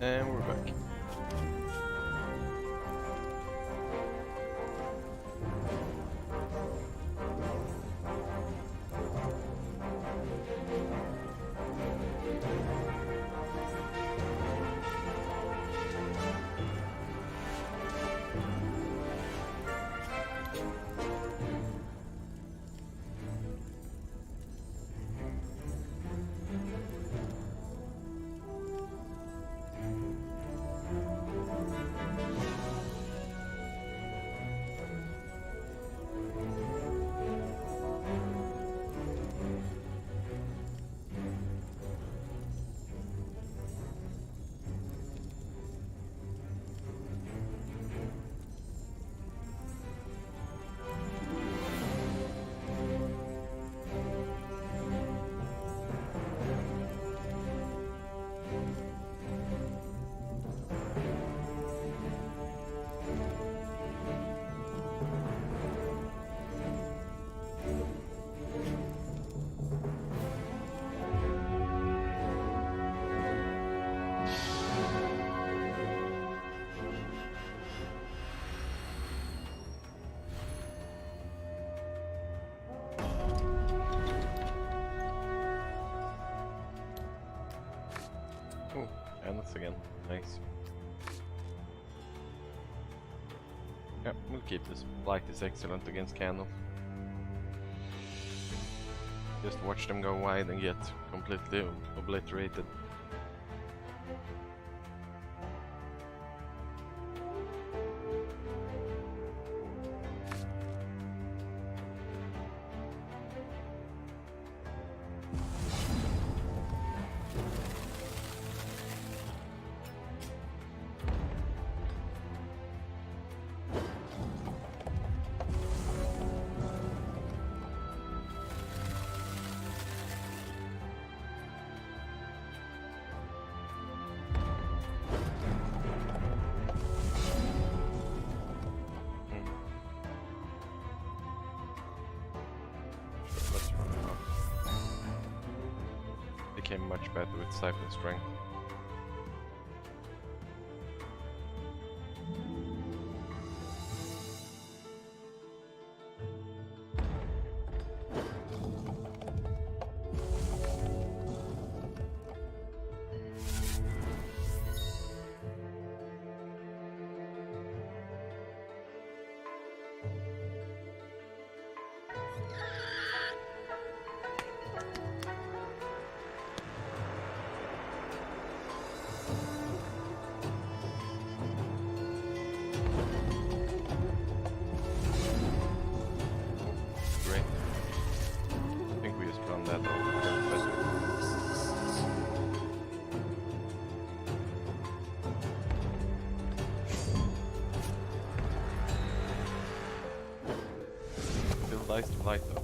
And we're back. Oh, Aneth again. Nice. Yeah, we'll keep this. Light is excellent against candle. Just watch them go wide and get completely obliterated. Let's run it off. Became much better with Siphon Strength. Great. I think we just run that over. Still nice to light though.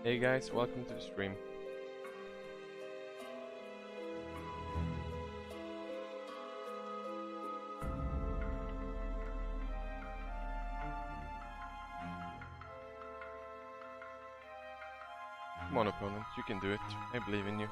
Hey guys, welcome to the stream. Come on opponent, you can do it. I believe in you.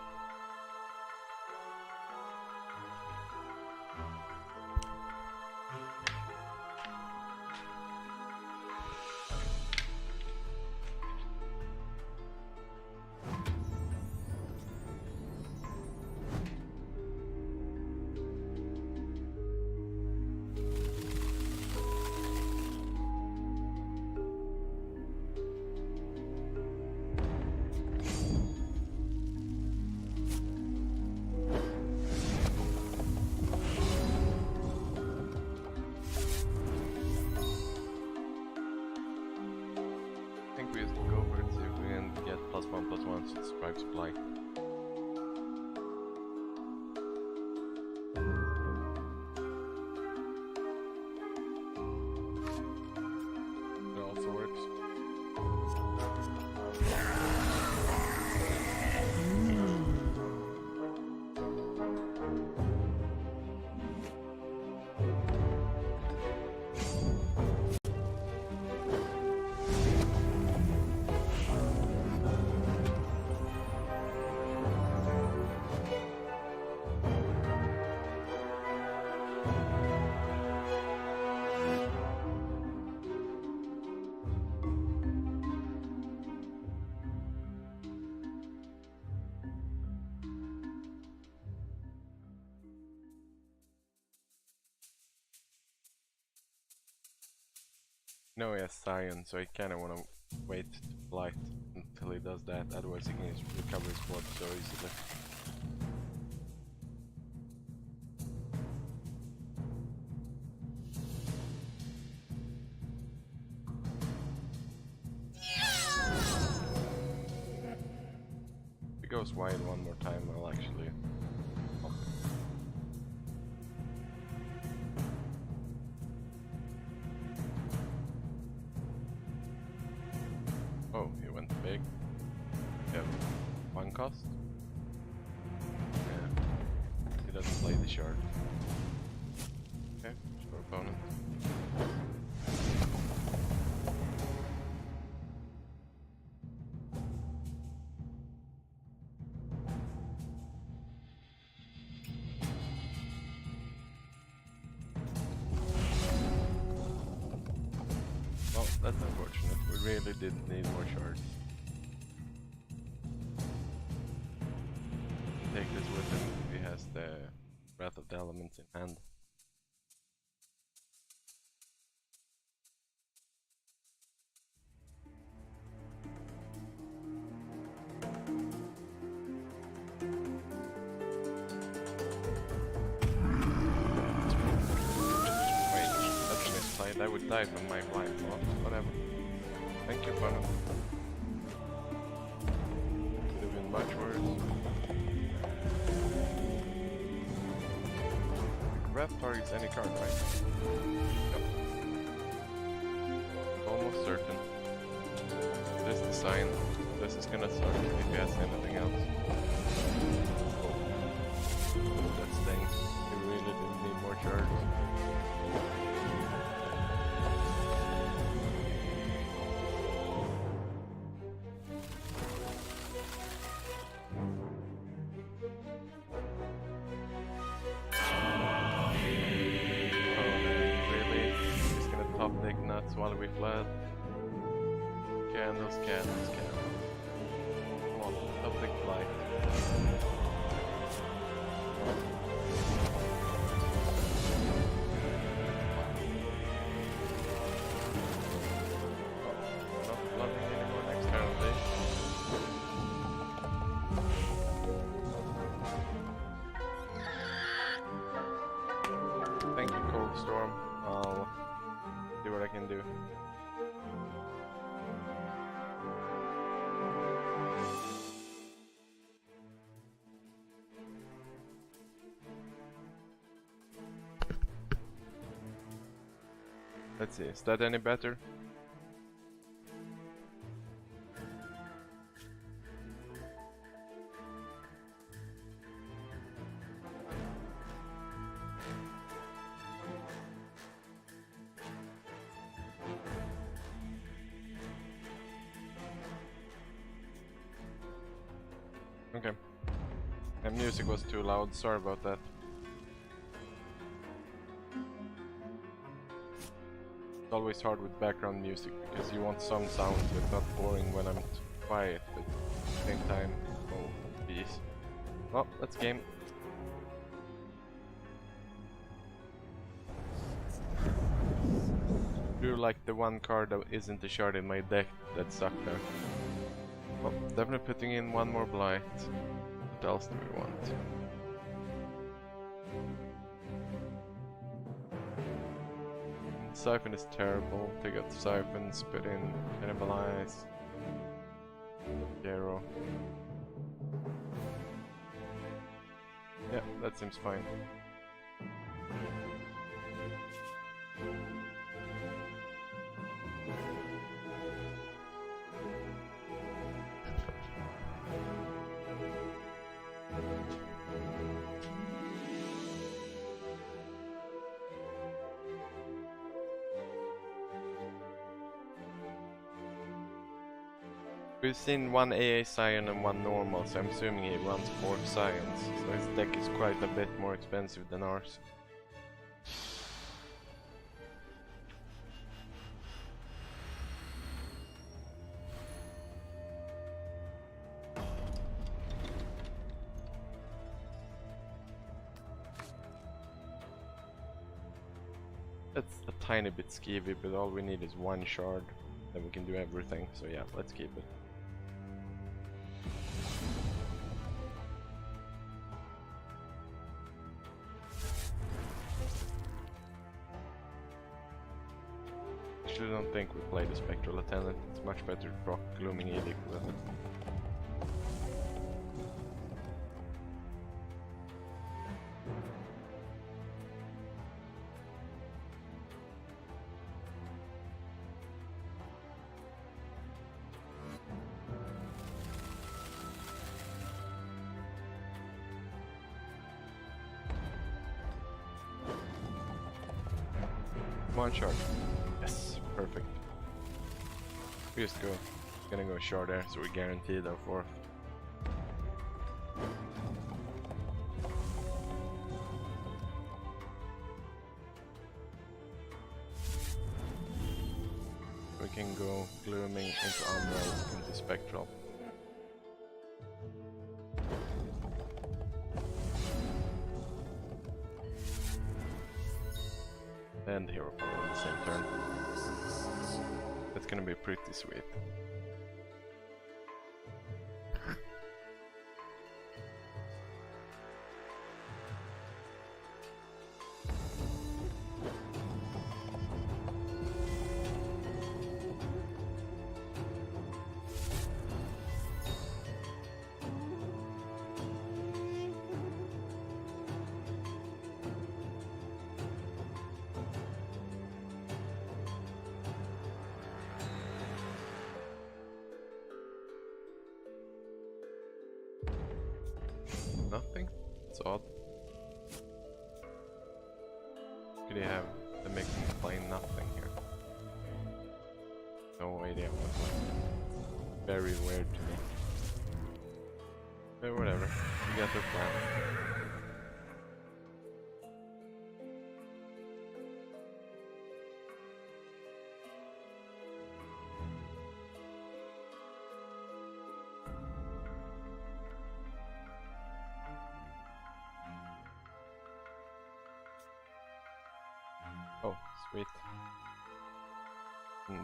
I think we just go over it, see if we can get +1/+1 to Scribe Supply. It also works. No, he has Scion, so I kinda wanna wait to flight until he does that, otherwise he can just recover his board so easily. If he goes wide one more time, I'll actually pop it. Oh, he went big. Yeah, one cost? Yeah. He doesn't play the shard. Okay, short opponent. Well, that's unfortunate. We really did need more shards. Take this with him if he has the Wrath of the Elements in hand. Wait, that's a misplay. That would die from my blind. Well, whatever. Thank you, opponent. Could have been much worse. Wrath targets any card, right? Yep. Almost certain. This is the sign. This is gonna suck if he has anything else. Oh, that stings. He really didn't need more shards. While we fled. Candles, candles, candles. Come on, public light. Not loving anymore next turn, please. Thank you, Cold Storm. I'll see what I can do. Let's see, is that any better? Okay. And music was too loud, sorry about that. It's always hard with background music because you want some sound so it's not boring when I'm quiet, but at the same time, oh, peace. Well, that's game. Drew like the one card that isn't a shard in my deck that sucked there. Well, definitely putting in one more blight. What else do we want? Siphon is terrible. Take out the Siphon, spit in, cannibalize. Gero. Yeah, that seems fine. We've seen one AA Scion and one normal, so I'm assuming he runs 4 Scions, so his deck is quite a bit more expensive than ours. That's a tiny bit skeevy, but all we need is one shard, then we can do everything. So yeah, let's keep it. Actually, don't think we play the Spectral Attendant. It's much better to proc Glooming Edict with it. One shard. Yes, perfect. We just go. Gonna go shard there, so we guaranteed our fourth. We can go Glooming into Umbral into Spectral. And Hero Power on the same turn. That's gonna be pretty sweet. Nothing? It's odd. Could he have the make him play nothing here? No idea what went. Very weird to me. But whatever. We got their plan. Oh, sweet.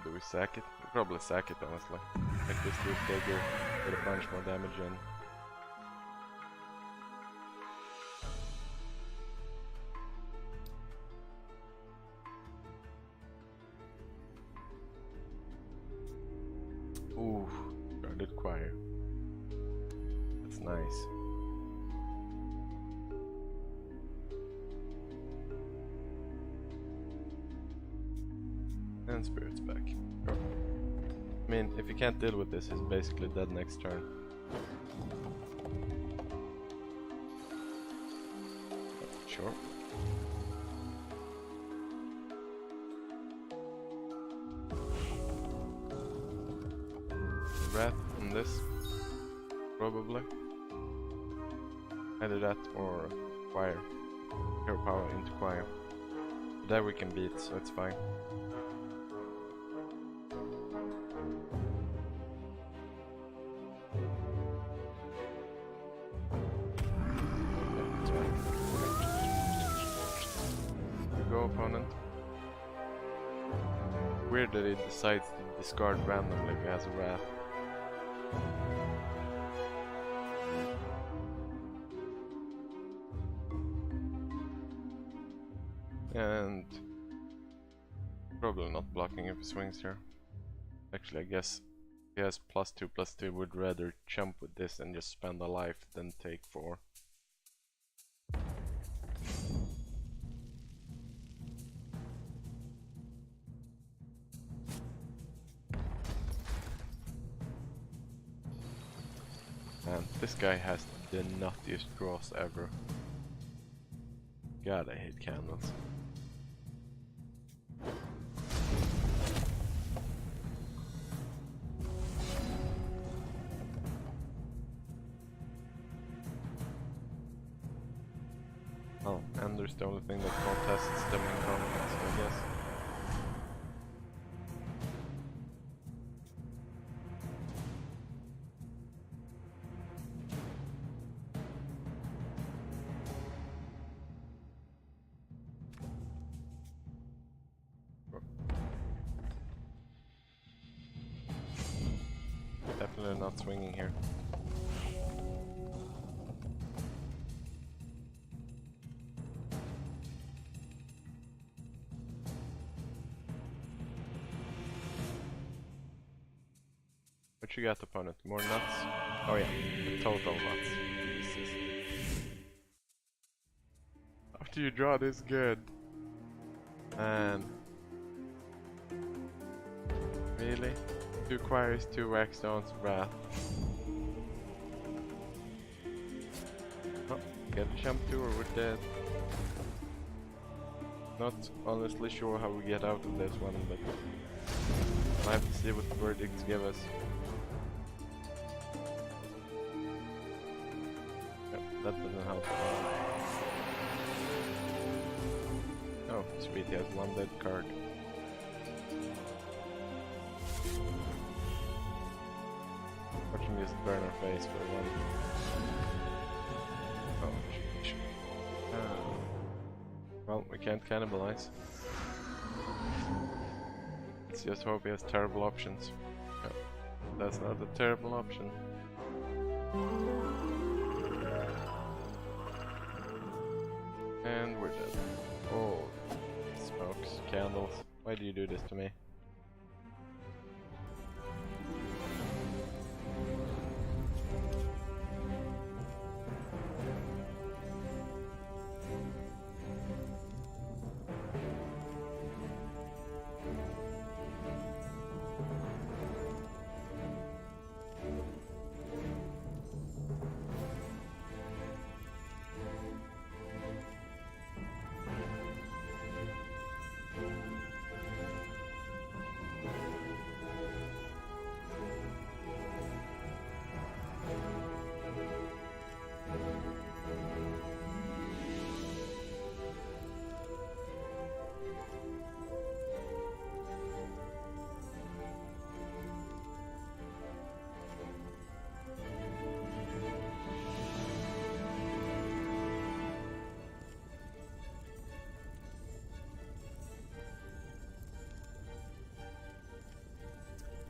Do we sack it? We'll probably sack it, honestly. Make this dude bigger, get a bunch more damage in. Ooh, guarded choir. That's nice. And Spirit's back. Sure. I mean, if you can't deal with this, he's basically dead next turn. Sure. Wrath on this, probably. Either that or Choir. Hero Power into Choir. That we can beat, so it's fine. Go, opponent. Weird that he decides to discard randomly if he has a Wrath. And probably not blocking if he swings here. Actually, I guess if he has +2/+2, would rather jump with this and just spend a life than take 4. Man, this guy has the nuttiest draws ever. God, I hate candles. Oh, and there's the only thing that contests them in tournaments, so I guess. not swinging here. What you got, opponent? More nuts? Oh yeah, the total nuts. Jesus. After you draw this good. Man. Really? 2 Quarries, 2 Waxstones, Wrath. Oh, get a jump to or we're dead. Not honestly sure how we get out of this one, but I have to see what the verdicts give us. Yep, that doesn't help at all. Oh, sweet, he has 1 dead card. Watch him just burn our face for 1. Oh, sheesh. Well, we can't cannibalize. Let's just hope he has terrible options. Yep, that's not a terrible option. And we're dead. Oh, smokes, candles. Why do you do this to me?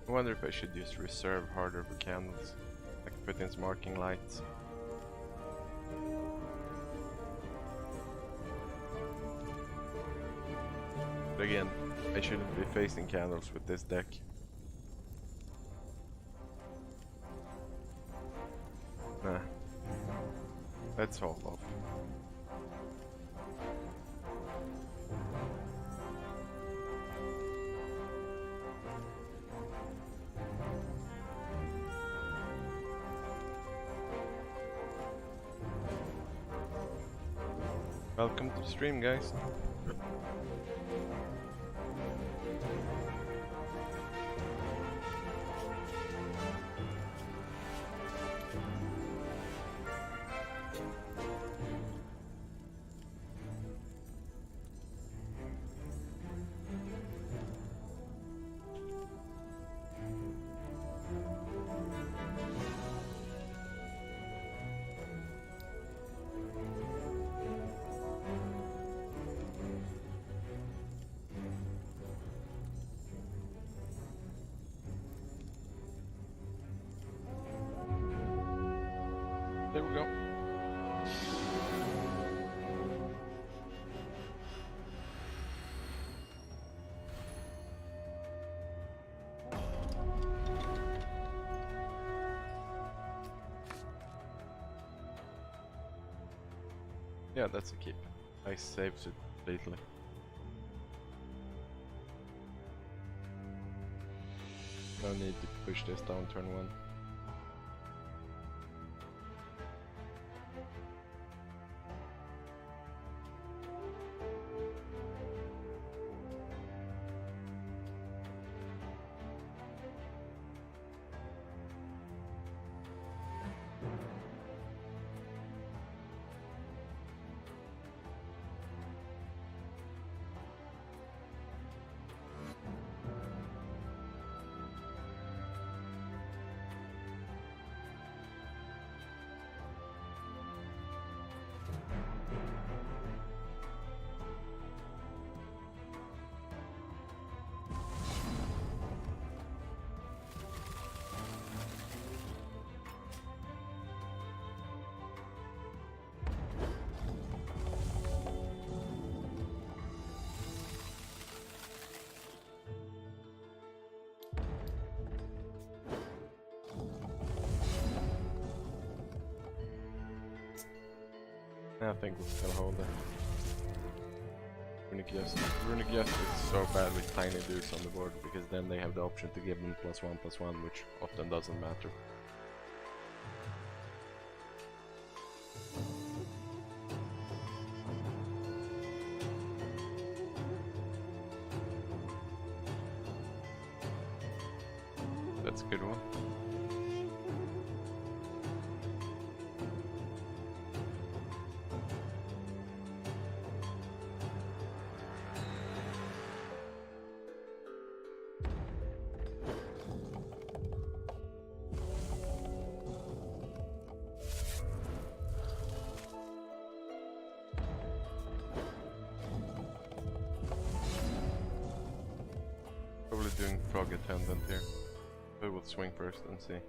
I wonder if I should just reserve harder for candles. I could put in some marking lights. But again, I shouldn't be facing candles with this deck. Nah. Let's hold off. Welcome to the stream, guys. There we go. Yeah, that's a keep. I saved it completely. No need to push this down turn 1. I think we'll still hold it. Runic Jest. Runic Jest is so bad with tiny dudes on the board because then they have the option to give them +1/+1, which often doesn't matter. That's a good one. Probably doing Frog Attendant here. We will swing first and see.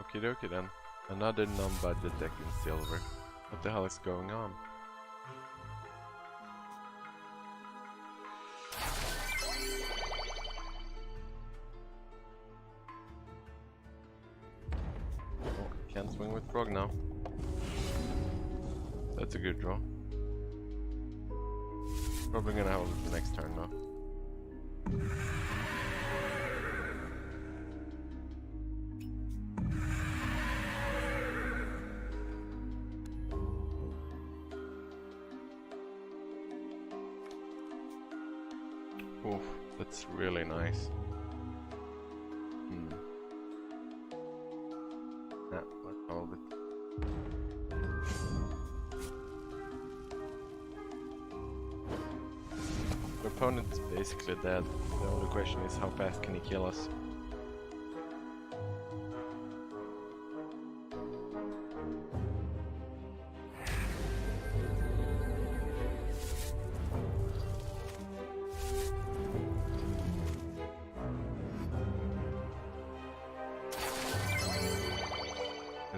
Okie dokie then. Another non-budget deck in silver. What the hell is going on? Oh, can't swing with Frog now. That's a good draw. Probably gonna hold it the next turn now. Oof, that's really nice. Yeah, let's hold it. The opponent's basically dead. The only question is how fast can he kill us?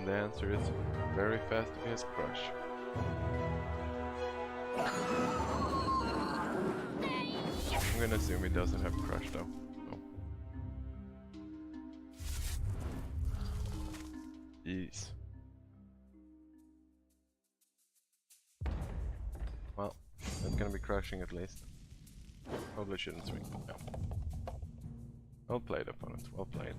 The answer is very fast if he has Crush. I'm gonna assume he doesn't have Crush though. No. Jeez. Well, that's gonna be crushing at least. Probably shouldn't swing. No. Well played, opponent. Well played.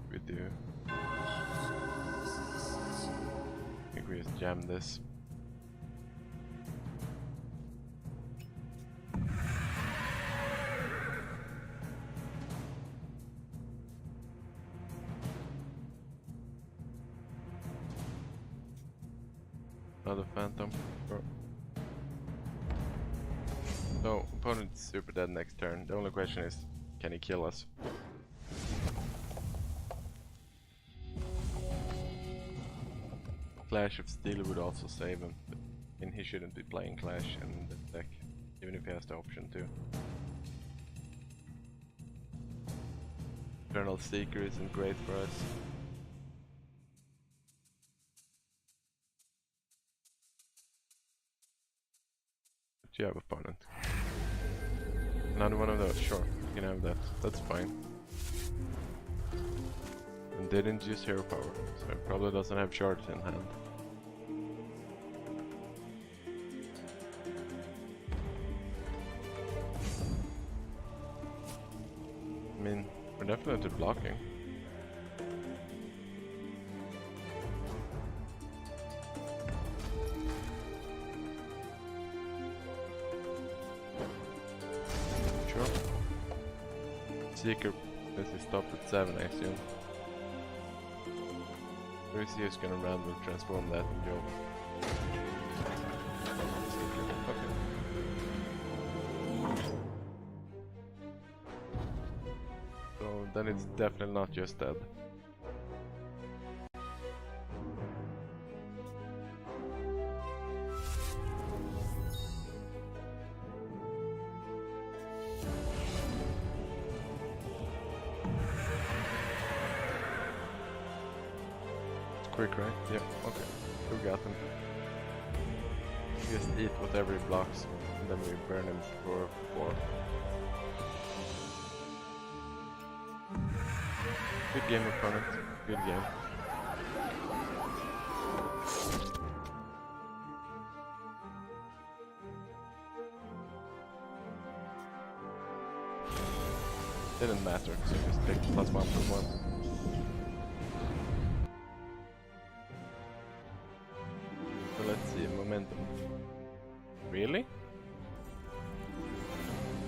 We do. I think we just jam this. Another Phantom. Sure. So, opponent's super dead next turn. The only question is, can he kill us? Clash of Steel would also save him, but I mean, he shouldn't be playing Clash in this deck, even if he has the option to. Eternal Seeker isn't great for us. But you have opponent. Another one of those, sure, you can have that, that's fine. And didn't use Hero Power, so it probably doesn't have shards in hand. I mean, we're definitely blocking. Sure. Seeker is stopped at 7, I assume. Lucy is gonna randomly transform that and go. Okay. then it's definitely not just dead. It's quick, right? Yeah, okay. We got him. Just eat whatever he blocks, and then we burn him for 4. Good game, opponent. Good game. Didn't matter, so just take +1/+1. So let's see, momentum. Really?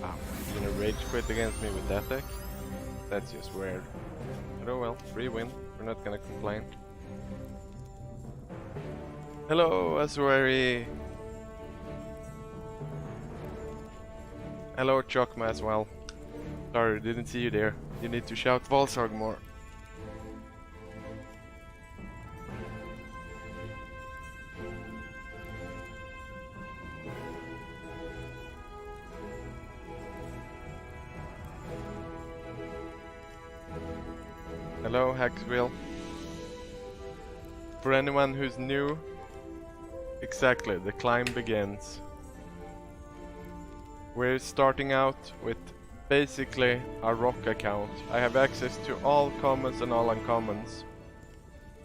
Ah, you're gonna rage quit against me with that deck? That's just weird. But oh well, free win. We're not gonna complain. Hello, Azuari! Hello, Chokma as well. Sorry, didn't see you there. You need to shout Volsarg more. Hello, Hackswheel. For anyone who's new, exactly, the climb begins. We're starting out with basically a rock account. I have access to all commons and all uncommons.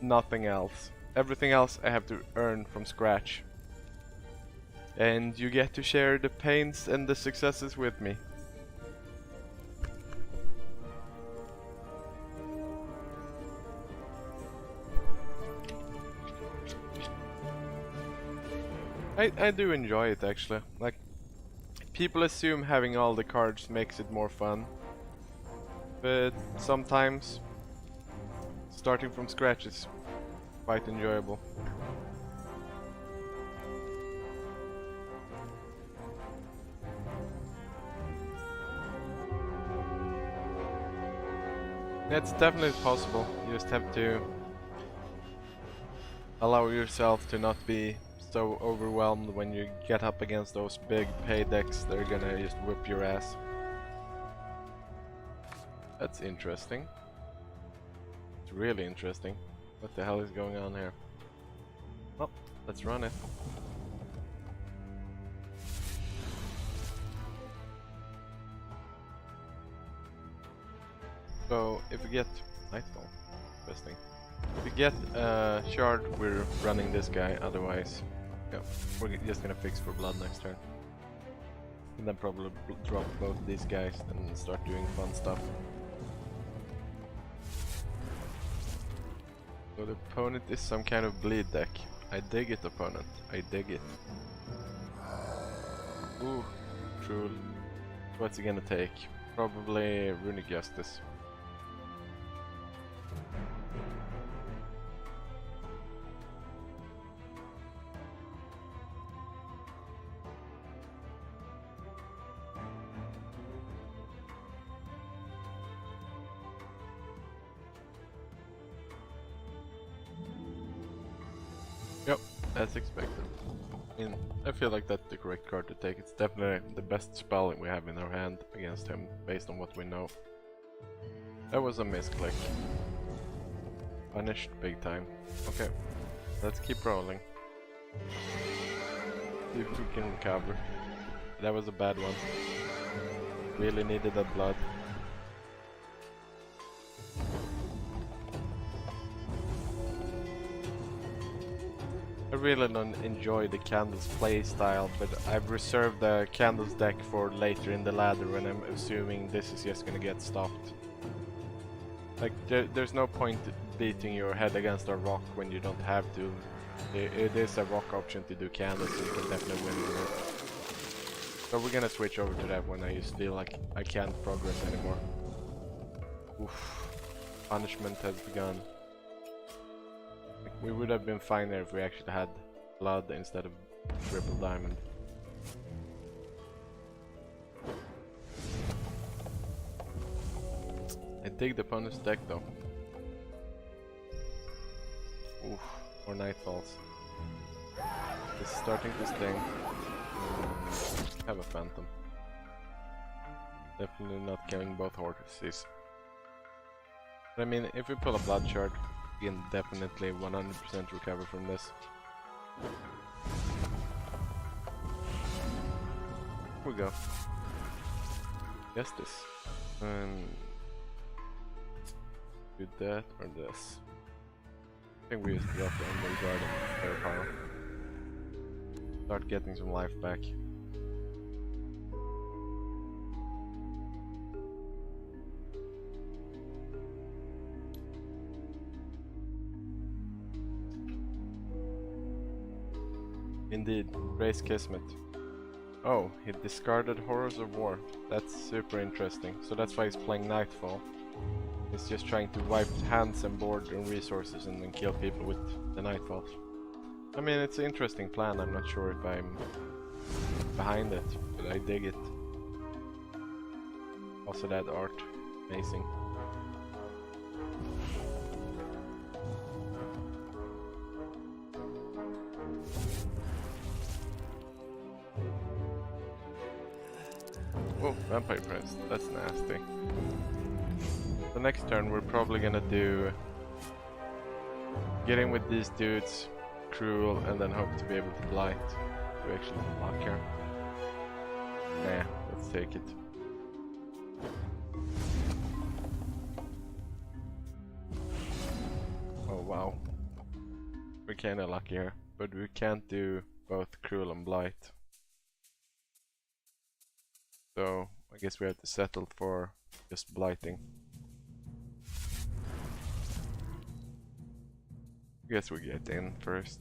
Nothing else. Everything else I have to earn from scratch. And you get to share the pains and the successes with me. I do enjoy it actually. Like, people assume having all the cards makes it more fun. But sometimes starting from scratch is quite enjoyable. It's definitely possible. You just have to allow yourself to not be so overwhelmed when you get up against those big pay decks. They're gonna just whip your ass. That's interesting. It's really interesting. What the hell is going on here? Well, let's run it. So if we get Nightfall, interesting. If we get Shard, we're running this guy. Otherwise, yeah, we're just gonna fix for blood next turn, and then probably drop both these guys and start doing fun stuff. So the opponent is some kind of bleed deck. I dig it, opponent. I dig it. Ooh, Troll. What's he gonna take? Probably Runic Justice. Yep, as expected. I feel like that's the correct card to take. It's definitely the best spell we have in our hand against him, based on what we know. That was a misclick. Punished big time. Okay, let's keep rolling. See if we can recover. That was a bad one. Really needed that blood. I really don't enjoy the Candles play style, but I've reserved the Candles deck for later in the ladder when I'm assuming this is just gonna get stopped. Like, there's no point beating your head against a rock when you don't have to. It is a rock option to do Candles, so you can definitely win with it. So we're gonna switch over to that when I just feel like I can't progress anymore. Oof. Punishment has begun. We would have been finer if we actually had blood instead of triple diamond. I dig the opponent's deck though. Oof, more Nightfalls. It's starting to sting. Have a Phantom. Definitely not killing both horses. But I mean, if we pull a Blood Shard, we can definitely 100% recover from this. Here we go. Justice. Do that or this. I think we just drop the Unveiled Guard and Firepower. Start getting some life back. Indeed, Gray's Kismet. Oh, he discarded Horrors of War. That's super interesting. So that's why he's playing Nightfall. He's just trying to wipe hands and board and resources and then kill people with the Nightfalls. I mean, it's an interesting plan. I'm not sure if I'm behind it, but I dig it. Also that art, amazing. Oh, Vampire Prince, that's nasty. The next turn we're probably gonna do get in with these dudes, Cruel, and then hope to be able to Blight. Do we actually block here? Nah, let's take it. Oh wow. We're kinda lucky here, but we can't do both Cruel and Blight. So I guess we have to settle for just blighting. Guess we get in first.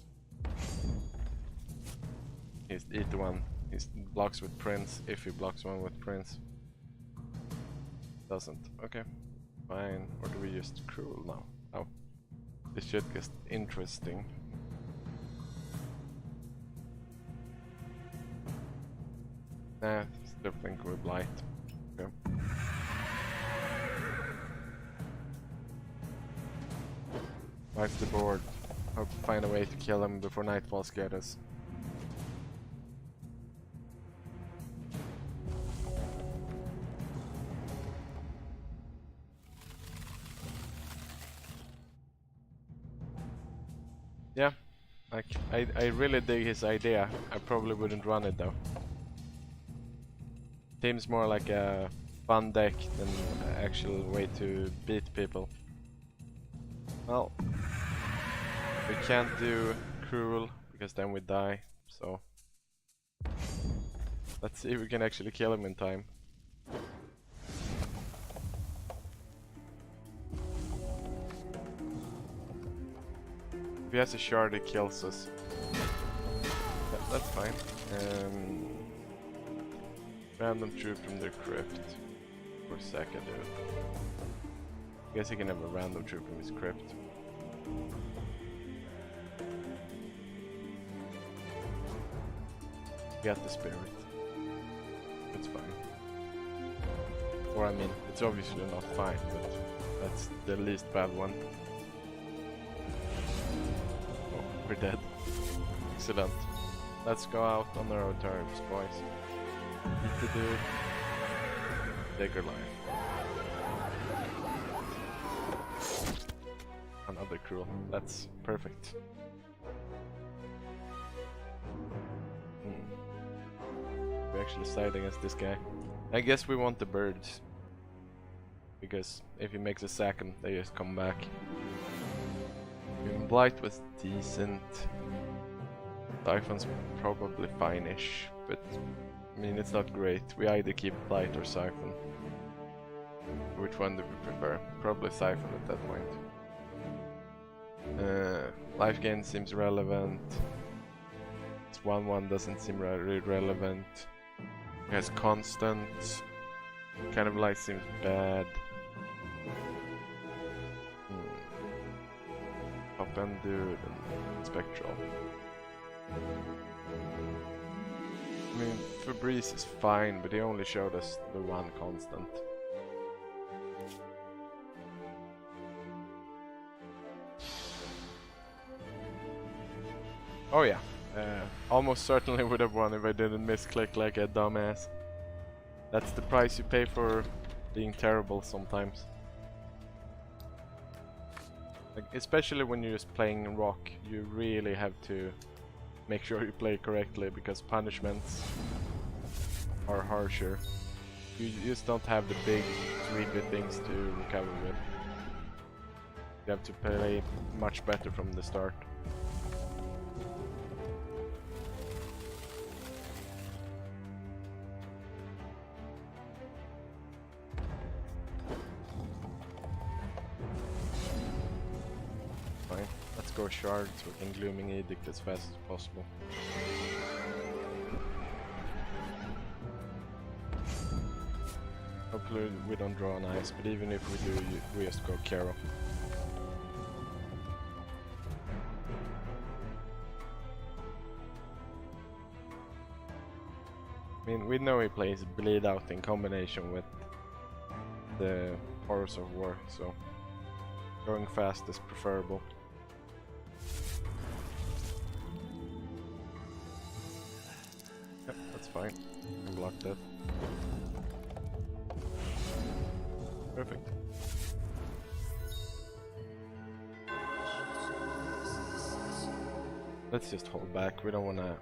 He's eat one. He blocks with Prince if he blocks one with Prince. Doesn't. Okay. Fine. Or do we just Cruel now? Oh. This shit gets interesting. Nah, still think we Blight. Okay. Wipe the board. Hope to find a way to kill him before Nightfalls get us. Yeah, like I really dig his idea. I probably wouldn't run it though. Seems more like a fun deck than an actual way to beat people. Well, we can't do Cruel because then we die, so let's see if we can actually kill him in time. If he has a shard, it kills us. That's fine. Random troop from their crypt. For a second, dude. I guess he can have a random troop from his crypt. Get the spirit. It's fine. Or I mean, it's obviously not fine, but that's the least bad one. Oh, we're dead. Excellent. Let's go out on our own terms, boys. Eat the dude. Take her life. Another Cruel. That's perfect. We actually side against this guy. I guess we want the birds. Because if he makes a second, they just come back. Blight was decent. Siphon's probably fine-ish, but I mean it's not great. We either keep Blight or Siphon. Which one do we prefer? Probably Siphon at that point. Life gain seems relevant. This 1/1 doesn't seem really relevant. It has constant. Kind of light seems bad. Top end dude and Spectral. I mean, Fabrice is fine, but he only showed us the one constant. Oh yeah, almost certainly would have won if I didn't misclick like a dumbass. That's the price you pay for being terrible sometimes. Like, especially when you're just playing rock, you really have to make sure you play correctly because punishments are harsher. You just don't have the big, sweepy things to recover with. You have to play much better from the start. Fine, let's go shard so we can Glooming Edict as fast as possible. Hopefully we don't draw an ice, but even if we do, we just go Kero. I mean, we know he plays Bleed Out in combination with the Horrors of War, so going fast is preferable. Yep, that's fine. I can block that. Perfect. Let's just hold back. We don't want to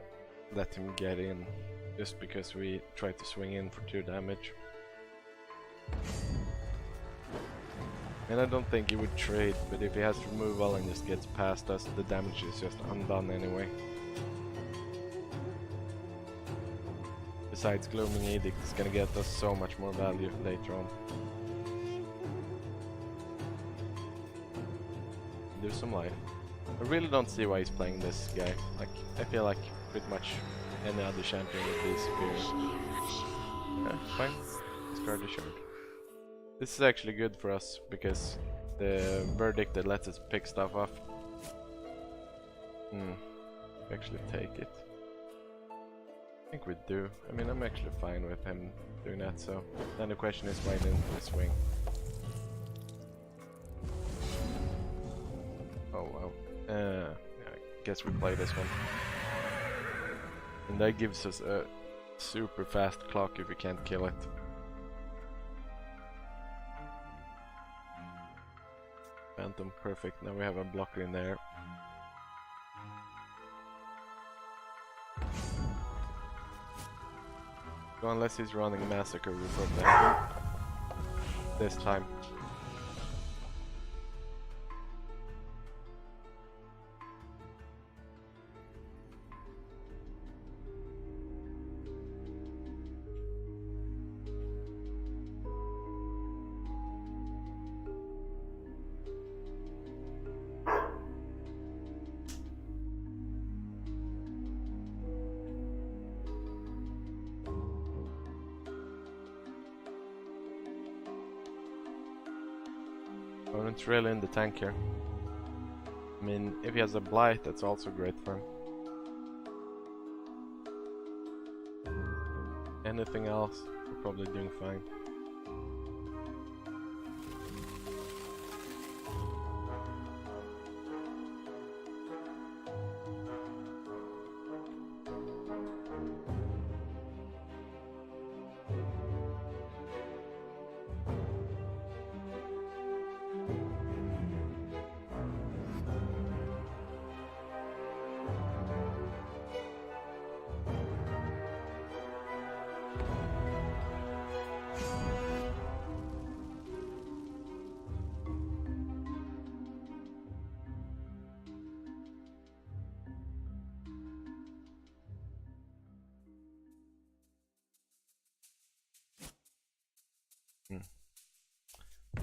let him get in just because we try to swing in for 2 damage. And I don't think he would trade, but if he has removal and just gets past us, the damage is just undone anyway. Besides, Glooming Edict is gonna get us so much more value later on. Do some life. I really don't see why he's playing this guy. Like, I feel like pretty much any other champion would be superior. Yeah, fine. Discard the shard. This is actually good for us because the verdict that lets us pick stuff off. Actually take it. I think we do. I mean, I'm actually fine with him doing that, so then the question is why didn't we swing? Oh wow. Yeah, I guess we play this one. And that gives us a super fast clock if we can't kill it. Phantom, perfect. Now we have a blocker in there. So unless he's running Massacre, we probably have him this time. Opponent's really in the tank here. I mean, if he has a Blight, that's also great for him. Anything else, we're probably doing fine.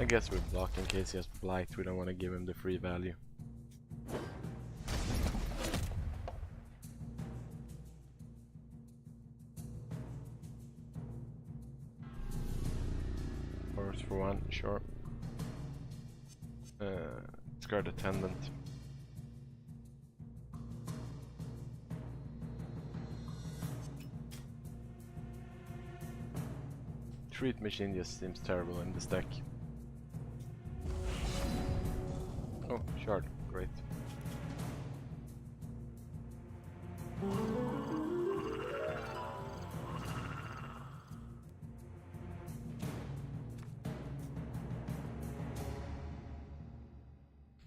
I guess we block in case he has Blight. We don't want to give him the free value. Horse for 1, sure. Discard Attendant. Treat Machine just seems terrible in this deck. Oh, shard, great.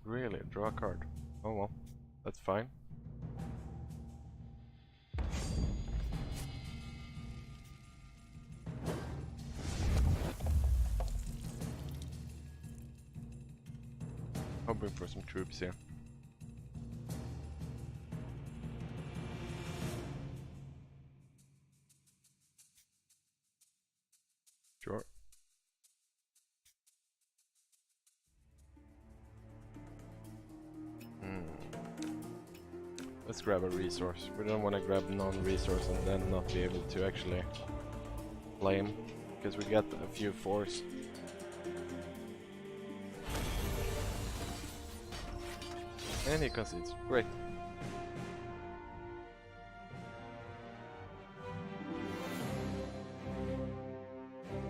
Really? Draw a card. Oh well, that's fine. Hoping for some troops here. Sure. Let's grab a resource. We don't want to grab non-resource and then not be able to actually claim, because we get a few force. And he concedes. Great.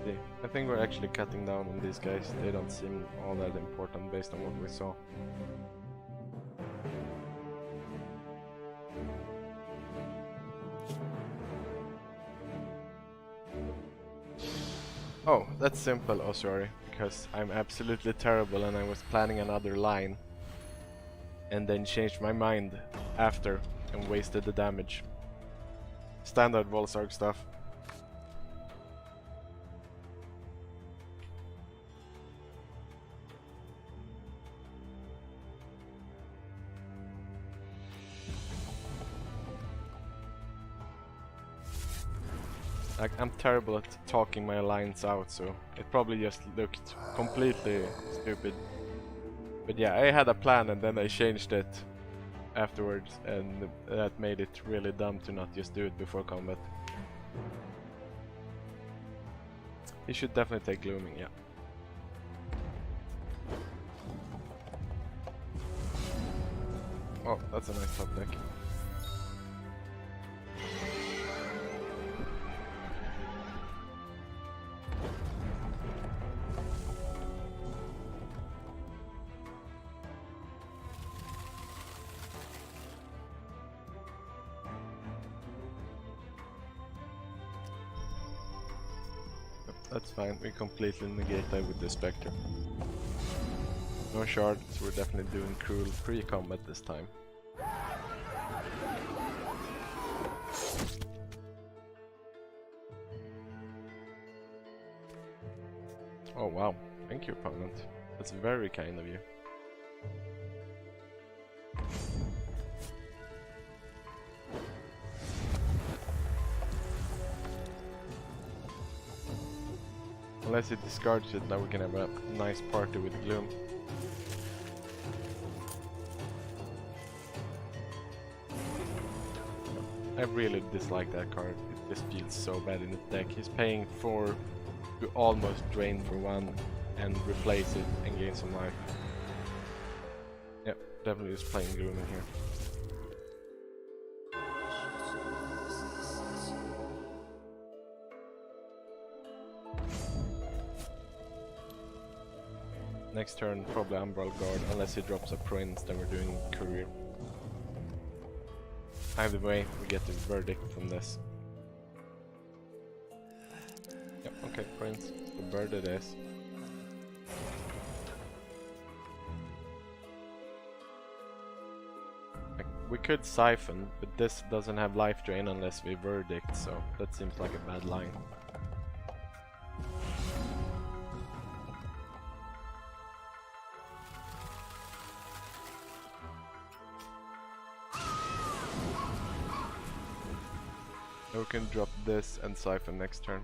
Okay, I think we're actually cutting down on these guys. They don't seem all that important based on what we saw. Oh, that's simple, Ossuary, because I'm absolutely terrible and I was planning another line and then changed my mind after and wasted the damage. Standard Volsarg stuff. Like, I'm terrible at talking my lines out, so it probably just looked completely stupid. But yeah, I had a plan and then I changed it afterwards, and that made it really dumb to not just do it before combat. He should definitely take Glooming, yeah. Oh, that's a nice top deck. That's fine, we completely negate that with the Spectre. No shards, we're definitely doing cruel pre-combat this time. Oh wow, thank you opponent. That's very kind of you. Unless he discards it, now we can have a nice party with Gloom. I really dislike that card, it just feels so bad in the deck. He's paying 4 to almost drain for 1 and replace it and gain some life. Yep, definitely just playing Gloom in here. Next turn, probably Umbral Guard, unless he drops a Prince, then we're doing Courier. Either way, we get the verdict from this. Yep, okay, Prince. The bird it is. We could Siphon, but this doesn't have life drain unless we verdict, so that seems like a bad line. We can drop this and Siphon next turn.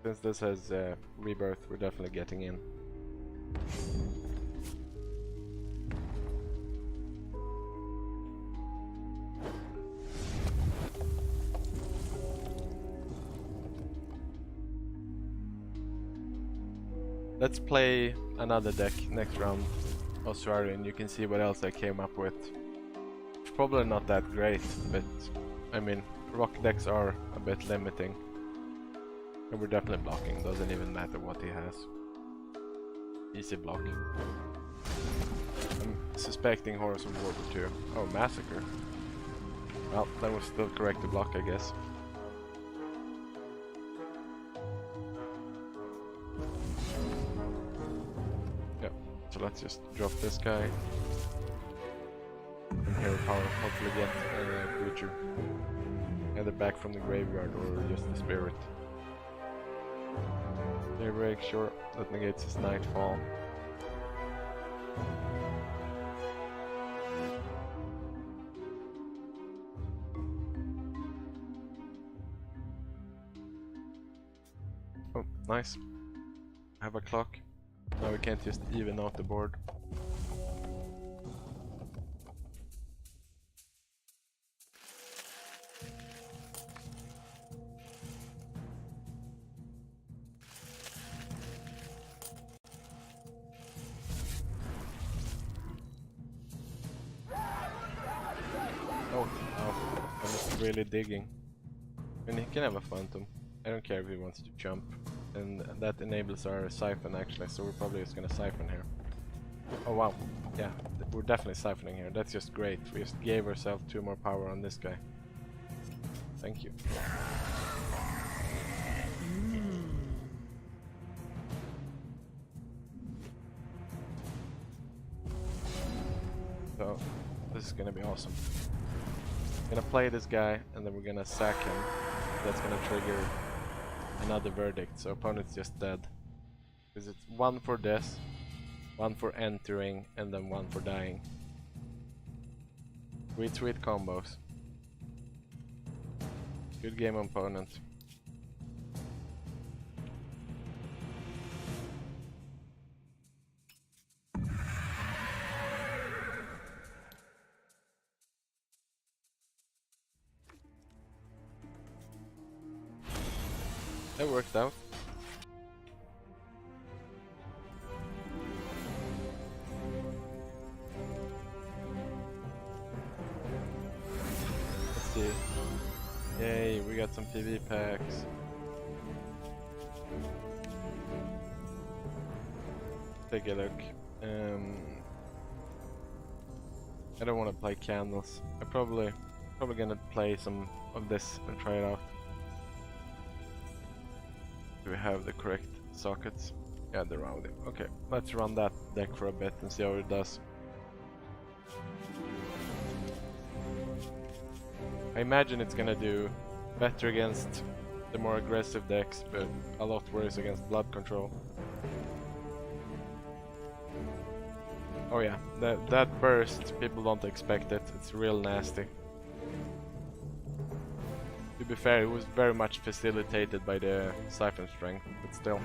Since this has Rebirth, we're definitely getting in. Let's play another deck next round, Ossuary, and you can see what else I came up with. Probably not that great, but I mean, rock decks are a bit limiting. And we're definitely blocking, doesn't even matter what he has. Easy block. I'm suspecting Horus of War 2. Oh, Massacre. Well, that was still correct to block, I guess. Yep, so let's just drop this guy. And hero power, hopefully get a creature. Either back from the graveyard or just the spirit. Daybreak, sure, that negates his Nightfall. Oh, nice. I have a clock. Now we can't just even out the board. Oh, I'm just really digging. And he can have a Phantom. I don't care if he wants to jump. And that enables our Siphon actually, so we're probably just gonna Siphon here. Oh wow, yeah, we're definitely Siphoning here. That's just great. We just gave ourselves 2 more power on this guy. Thank you. So, this is gonna be awesome. Gonna play this guy, and then we're gonna sack him. That's gonna trigger another verdict, so opponent's just dead. Because it's 1 for this, 1 for entering, and then 1 for dying. Sweet combos. Good game, opponent. That worked out. Let's see. Yay, we got some PV packs. Take a look. I don't want to play candles. I'm probably gonna play some of this and try it out. Do we have the correct sockets? Yeah, they're around it. Okay, let's run that deck for a bit and see how it does. I imagine it's gonna do better against the more aggressive decks, but a lot worse against blood control. Oh yeah, that burst, people don't expect it. It's real nasty. To be fair, it was very much facilitated by the Siphon strength, but still.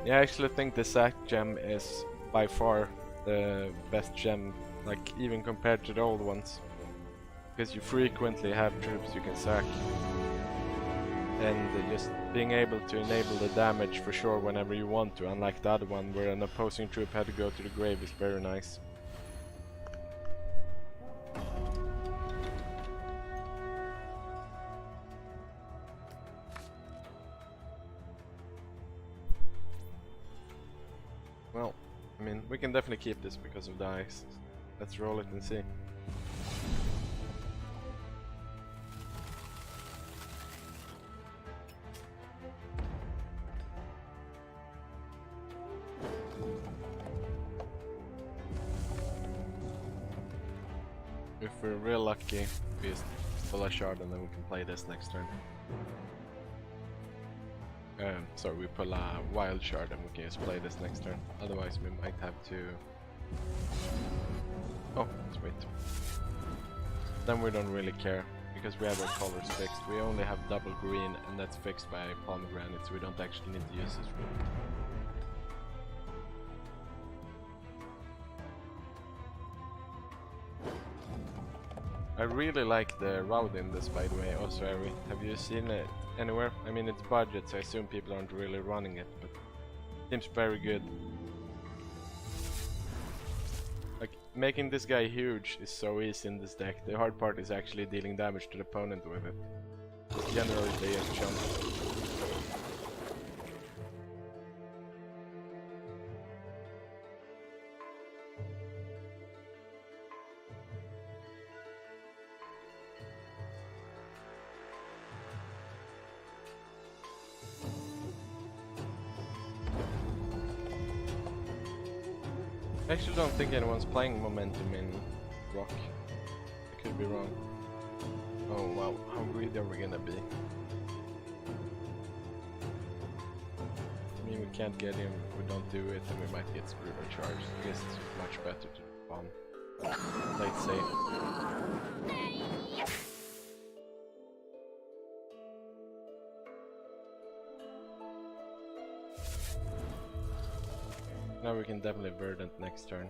Yeah, I actually think the sack gem is by far the best gem, like even compared to the old ones. Because you frequently have troops you can sack. And just being able to enable the damage for sure whenever you want to, unlike the other one where an opposing troop had to go to the grave, is very nice. Well, I mean, we can definitely keep this because of the ice. Let's roll it and see. If we're real lucky, we just pull a shard and then we can play this next turn. Sorry, we pull a wild shard and we can just play this next turn. Otherwise we might have to... Oh, sweet. Then we don't really care, because we have our colors fixed. We only have double green and that's fixed by pomegranate, so we don't actually need to use this room. I really like the route in this, by the way, Ossuary. Have you seen it anywhere? I mean, it's budget, so I assume people aren't really running it, but it seems very good. Like, making this guy huge is so easy in this deck. The hard part is actually dealing damage to the opponent with it. Just generally they just jump. I actually don't think anyone's playing Momentum in Rock. I could be wrong. Oh wow, how greedy are we gonna be? I mean, we can't get him if we don't do it, and we might get screwed or charged. I guess it's much better to bomb. Let's say. Now we can definitely Verdant next turn.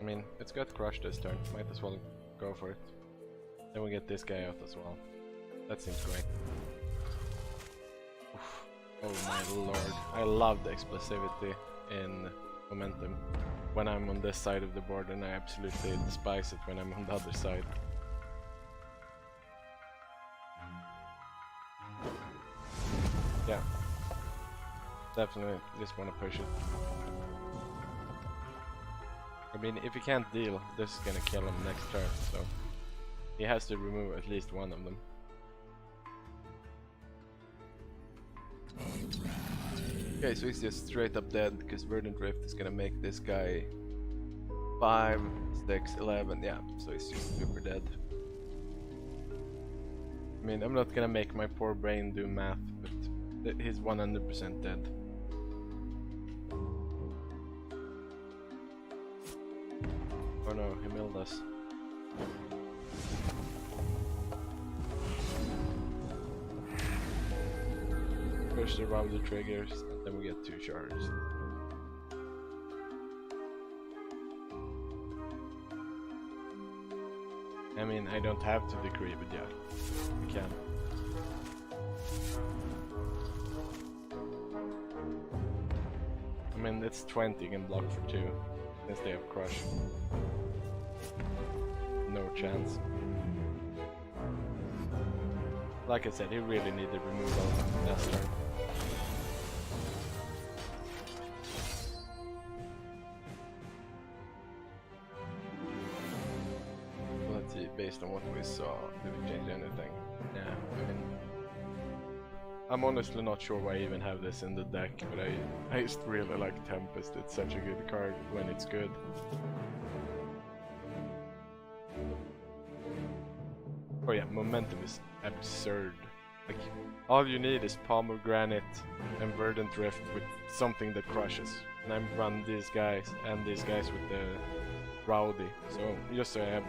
I mean, it's got Crush this turn, might as well go for it. Then we get this guy out as well. That seems great. Oof. Oh my lord, I love the explosivity in Momentum when I'm on this side of the board, and I absolutely despise it when I'm on the other side. Yeah, definitely just want to push it. I mean, if he can't deal, this is gonna kill him next turn, so he has to remove at least one of them. Okay, so he's just straight up dead because Verdant Rift is gonna make this guy 5, 6, 11, yeah, so he's just super dead. I mean, I'm not gonna make my poor brain do math, but he's 100% dead. Oh no, he milled us. Push the Router triggers, and then we get 2 shards. I mean, I don't have to decree, but yeah, we can. I mean, it's 20, you can block for 2, since they have Crush. No chance. Like I said, he really needed removal last turn. Let's see, based on what we saw, did we change anything? Yeah, I mean, I'm honestly not sure why I even have this in the deck, but I just really like Tempest. It's such a good card when it's good. Oh yeah, Momentum is absurd. Like, all you need is Pomegranate and Verdant Rift with something that crushes. And I run these guys and these guys with the Rowdy. So just so I have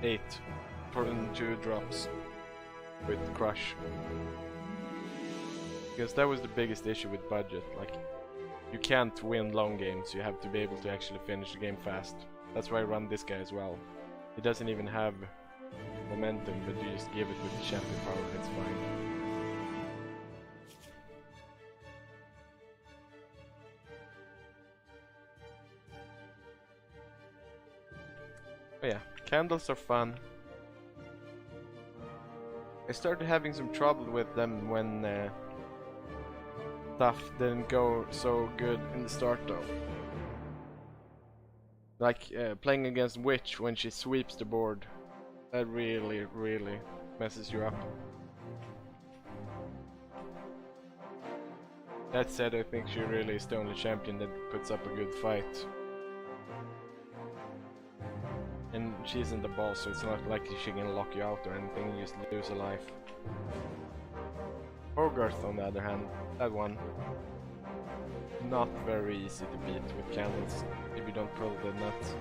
8 for 2 drops with Crush. Because that was the biggest issue with budget. Like, you can't win long games, you have to be able to actually finish the game fast. That's why I run this guy as well. He doesn't even have Momentum, but you just give it with the champion power, it's fine. Oh yeah, candles are fun. I started having some trouble with them when stuff didn't go so good in the start though. Like playing against Witch when she sweeps the board. That really messes you up. That said, I think she really is the only champion that puts up a good fight. And she's in the boss, so it's not like she can lock you out or anything, you just lose a life. Hogarth, on the other hand, that one, not very easy to beat with candles if you don't pull the nuts.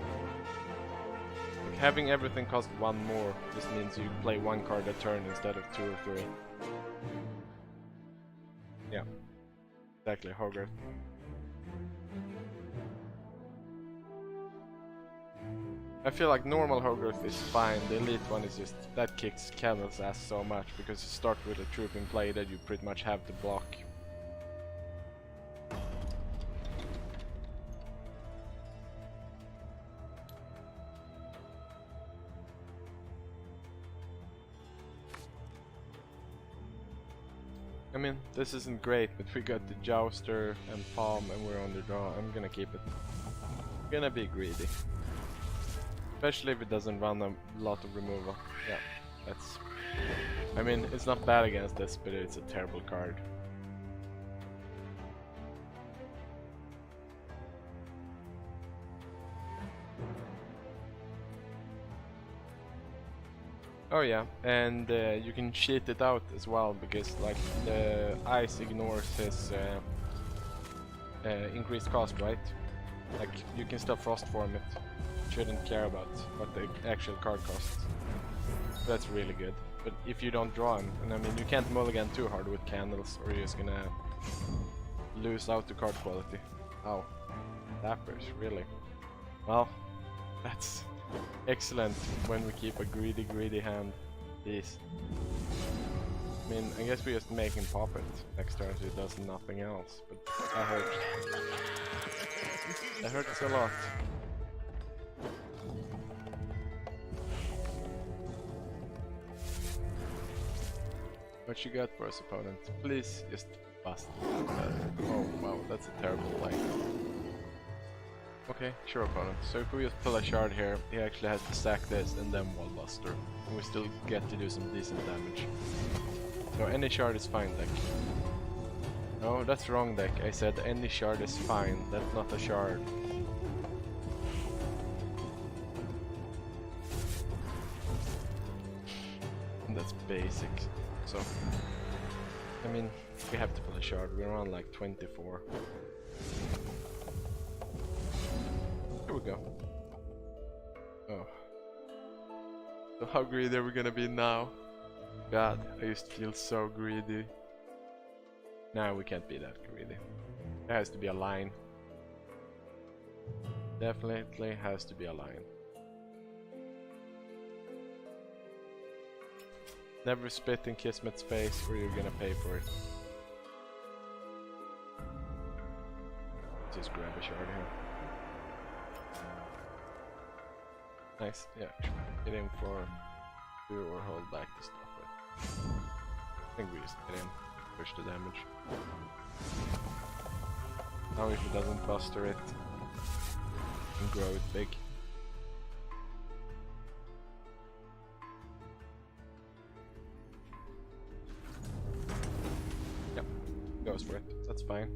Like, having everything cost 1 more just means you play 1 card a turn instead of 2 or 3. Yeah, exactly, Hogarth. I feel like normal Hogarth is fine, the elite one is just, that kicks Candle's ass so much because you start with a trooping play that you pretty much have to block. I mean, this isn't great, but we got the Jouster and Palm and we're on the draw. I'm gonna keep it. I'm gonna be greedy. Especially if it doesn't run a lot of removal. Yeah, that's... I mean, it's not bad against this, but it's a terrible card. Oh yeah, and you can cheat it out as well, because like the ice ignores his increased cost, right? Like you can still frost form it. Shouldn't care about what the actual card costs. That's really good. But if you don't draw him, and I mean you can't mulligan too hard with candles, or you're just gonna lose out the card quality. Oh, dappers, really? Well, that's excellent when we keep a greedy hand. Jeez. I mean, I guess we just make him pop it next turn so he does nothing else, but that hurts. That hurts a lot. What you got for us, opponent? Please just bust. Oh wow, that's a terrible play. Okay, sure, opponent. So if we just pull a shard here, he actually has to stack this and then wall buster, and we still get to do some decent damage. So any shard is fine, deck. No, that's wrong, deck. I said any shard is fine. That's not a shard. And that's basic. So, I mean, we have to pull a shard. We're on like 24. Here we go. Oh. So how greedy are we gonna be now? God, I used to feel so greedy. Now we can't be that greedy. There has to be a line. Definitely has to be a line. Never spit in Kismet's face or you're gonna pay for it. Just grab a shard here. Nice, yeah, get in for 2 or hold back to stop it. I think we just get in, push the damage. Now if it doesn't buster it, and grow it big. Yep, goes for it, that's fine.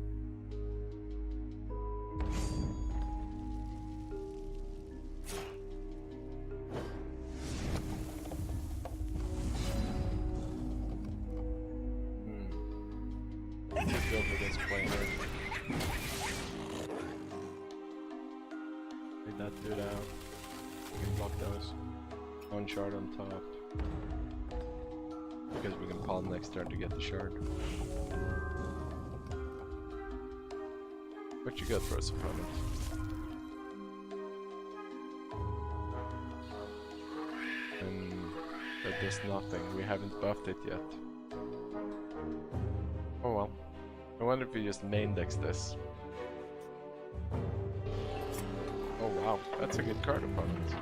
Let's go for this play here. Take that dude out. We can block those. One shard on top. Because we can palm next turn to get the shard. What you got for us, opponent? That does nothing. We haven't buffed it yet. Oh well. I wonder if we just main decks this. Oh wow, that's a good card, opponent.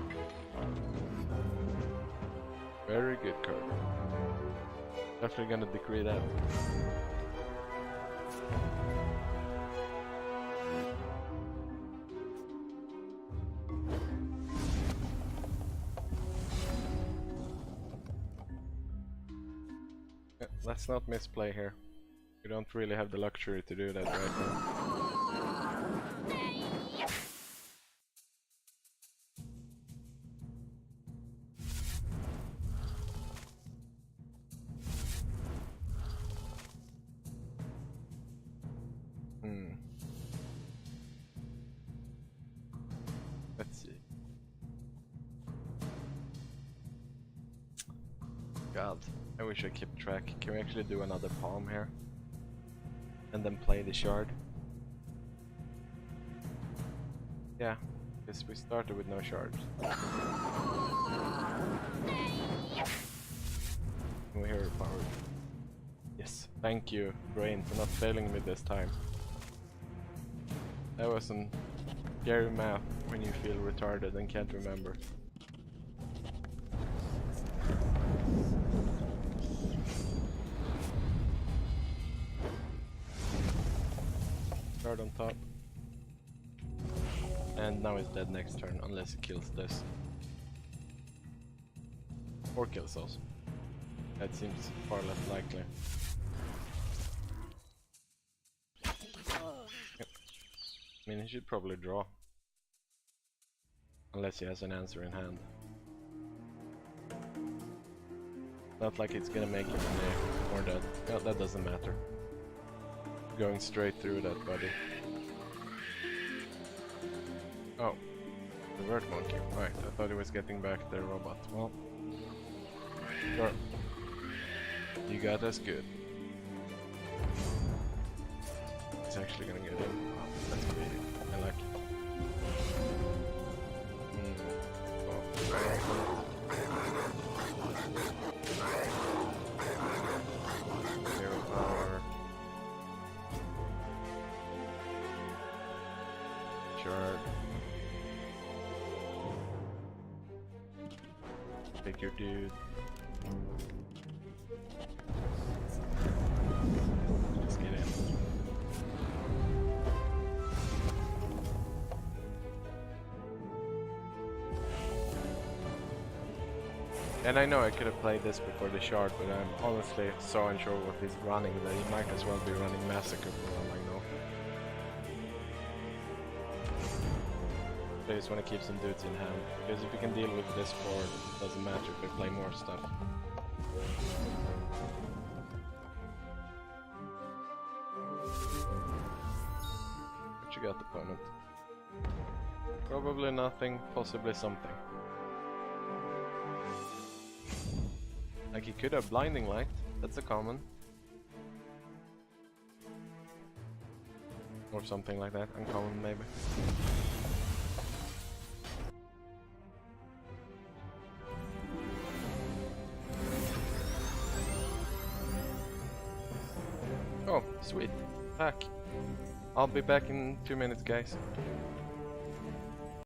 Very good card. Definitely gonna decree that. Let's not misplay here. We don't really have the luxury to do that right now. Let's see. God, I wish I kept track. Can we actually do another palm here? And then play the shard? Yeah, because we started with no shards. Can we hear it powered? Yes, thank you, brain, for not failing me this time. That was some scary math when you feel retarded and can't remember. shard on top. And now he's dead next turn, unless he kills this. Or kills us. That seems far less likely. Yep. I mean, he should probably draw. Unless he has an answer in hand. Not like it's gonna make him more dead. No, that doesn't matter. Going straight through that, buddy. Oh. Revert monkey. Right, I thought he was getting back the robot. Well. Sure. You got us good. It's actually gonna get in. Wow, that's gonna be... I like it. Zero power. Shard. Take your dude. Let's get in. And I know I could have played this before the shard, but I'm honestly so unsure what he's running that he might as well be running Massacre for all I know. I just want to keep some dudes in hand, because if we can deal with this board, it doesn't matter if we play more stuff. What you got, opponent? Probably nothing, possibly something. Like he could have Blinding Light, that's a common. Or something like that, uncommon maybe. Oh, sweet. Back. I'll be back in 2 minutes, guys.